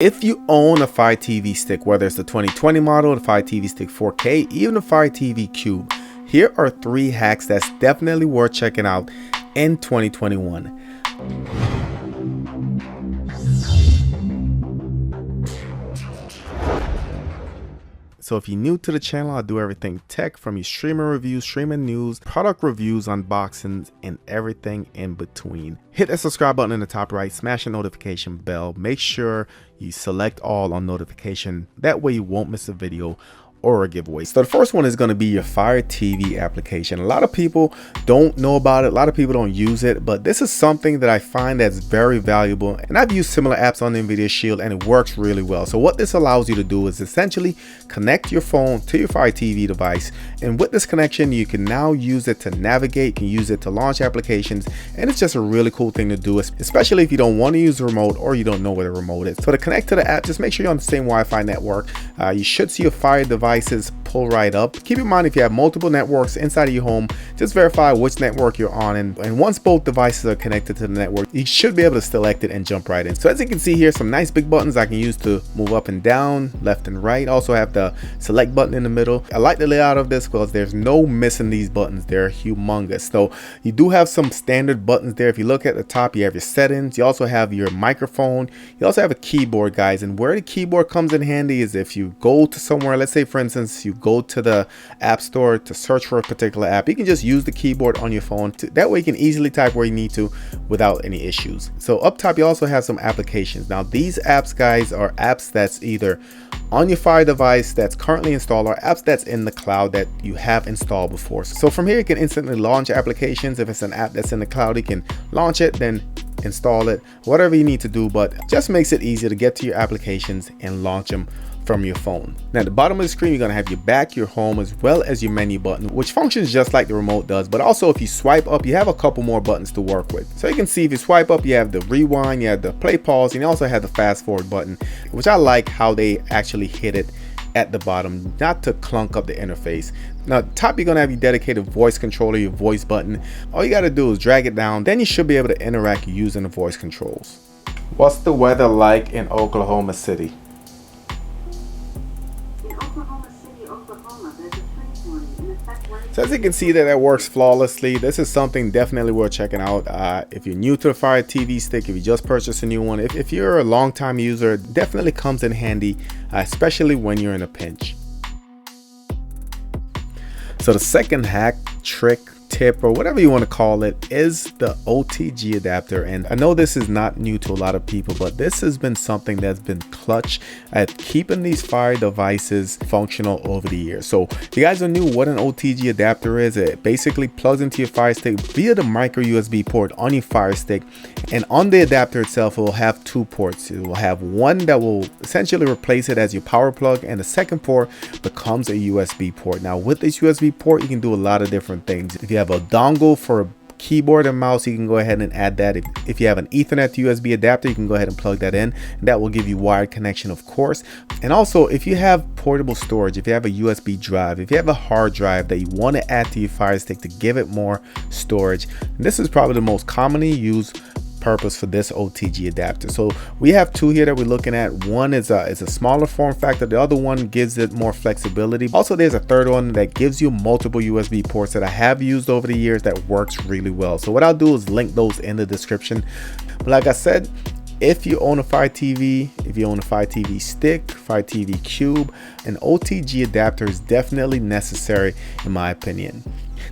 If you own a Fire TV stick, whether it's the 2020 model, the Fire TV stick 4K, even the Fire TV Cube, here are 3 hacks that's definitely worth checking out in 2021. So if you're new to the channel, I do everything tech, from your streaming reviews, streaming news, product reviews, unboxings, and everything in between. Hit that subscribe button in the top right, smash the notification bell. Make sure you select all on notification. That way you won't miss a video or a giveaway. So the first one is going to be your Fire TV application. A lot of people don't know about it. A lot of people don't use it, but this is something that I find that's very valuable. And I've used similar apps on the NVIDIA Shield and it works really well. So what this allows you to do is essentially connect your phone to your Fire TV device. And with this connection, you can now use it to navigate, you can use it to launch applications. And it's just a really cool thing to do, especially if you don't want to use the remote or you don't know where the remote is. So to connect to the app, just make sure you're on the same Wi-Fi network. You should see your Fire devices pull right up. Keep in mind, if you have multiple networks inside of your home, just verify which network you're on, and once both devices are connected to the network, you should be able to select it and jump right in. So as you can see here, some nice big buttons I can use to move up and down, left and right. Also have the select button in the middle. I like the layout of this because there's no missing these buttons. They're humongous. So you do have some standard buttons there. If you look at the top, you have your settings. You also have your microphone. You also have a keyboard, guys, and where the keyboard comes in handy is if you go to somewhere, let's say for instance you go to the app store to search for a particular app, you can just use the keyboard on your phone. That way you can easily type where you need to without any issues. So up top you also have some applications. Now these apps, guys, are apps that's either on your Fire device that's currently installed or apps that's in the cloud that you have installed before. So from here you can instantly launch applications. If it's an app that's in the cloud, you can launch it, then install it, whatever you need to do, but just makes it easier to get to your applications and launch them from your phone. Now at the bottom of the screen, you're going to have your back, your home, as well as your menu button, which functions just like the remote does. But also if you swipe up, you have a couple more buttons to work with. So you can see if you swipe up, you have the rewind, you have the play pause, and you also have the fast forward button, which I like how they actually hit it at the bottom, not to clunk up the interface. Now at the top, you're going to have your dedicated voice controller, your voice button. All you got to do is drag it down, then you should be able to interact using the voice controls. What's the weather like in Oklahoma City? So as you can see, that works flawlessly. This is something definitely worth checking out. If you're new to the Fire TV stick, if you just purchased a new one, if you're a long-time user, it definitely comes in handy, especially when you're in a pinch. So the second hack, trick, tip, or whatever you want to call it, is the OTG adapter. And I know this is not new to a lot of people, but this has been something that's been clutch at keeping these Fire devices functional over the years. So if you guys are new, what an OTG adapter is, it basically plugs into your Fire Stick via the micro USB port on your Fire Stick, and on the adapter itself it will have 2 ports. It will have one that will essentially replace it as your power plug, and the second port becomes a USB port. Now with this USB port, you can do a lot of different things. If you have a dongle for a keyboard and mouse, you can go ahead and add that. If you have an Ethernet to USB adapter, you can go ahead and plug that in, and that will give you wired connection, of course. And also, if you have portable storage, if you have a USB drive, if you have a hard drive that you want to add to your Fire Stick to give it more storage, this is probably the most commonly used purpose for this OTG adapter. So we have 2 here that we're looking at. One is a smaller form factor, the other one gives it more flexibility. Also there's a third one that gives you multiple USB ports that I have used over the years that works really well. So what I'll do is link those in the description. But like I said, if you own a Fire TV, if you own a Fire TV stick, Fire TV Cube, an OTG adapter is definitely necessary in my opinion.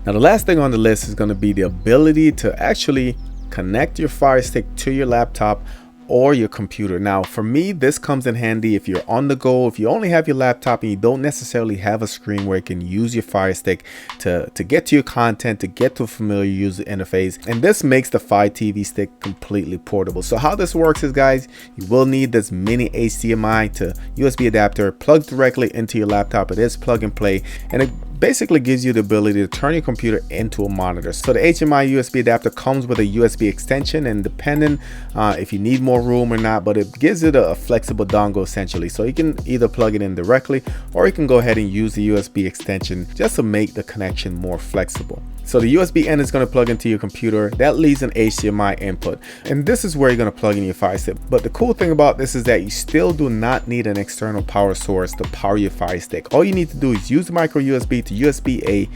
Now the last thing on the list is going to be the ability to actually connect your Fire Stick to your laptop or your computer. Now for me, this comes in handy if you're on the go, if you only have your laptop and you don't necessarily have a screen where you can use your Fire Stick to get to your content, to get to a familiar user interface. And this makes the Fire TV stick completely portable. So how this works is, guys, you will need this mini HDMI to USB adapter plugged directly into your laptop. It is plug and play, and it basically gives you the ability to turn your computer into a monitor. So the HDMI USB adapter comes with a USB extension, and depending if you need more room or not, but it gives it a flexible dongle essentially. So you can either plug it in directly, or you can go ahead and use the USB extension just to make the connection more flexible. So the USB end is going to plug into your computer. That leaves an HDMI input, and this is where you're going to plug in your Fire Stick. But the cool thing about this is that you still do not need an external power source to power your Fire Stick. All you need to do is use the micro USB to USB-A,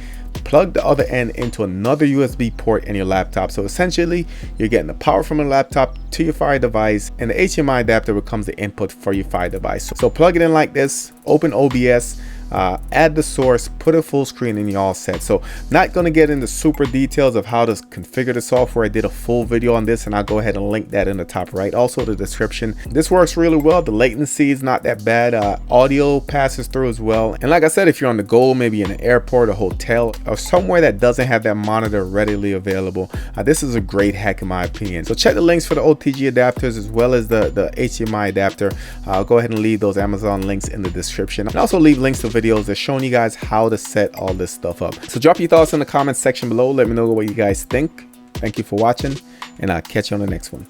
plug the other end into another USB port in your laptop. So essentially you're getting the power from a laptop to your Fire device, and the HDMI adapter becomes the input for your Fire device. So plug it in like this, open OBS, add the source, put it full screen, and you're all set. So not going to get into super details of how to configure the software. I did a full video on this, and I'll go ahead and link that in the top right, also the description. This works really well. The latency is not that bad. Audio passes through as well. And like I said, if you're on the go, maybe in an airport, a hotel, or somewhere that doesn't have that monitor readily available, this is a great hack in my opinion. So check the links for the OTG adapters as well as the HDMI adapter. I'll go ahead and leave those Amazon links in the description, and also leave links to videos that's showing you guys how to set all this stuff up. So drop your thoughts in the comments section below. Let me know what you guys think. Thank you for watching, and I'll catch you on the next one.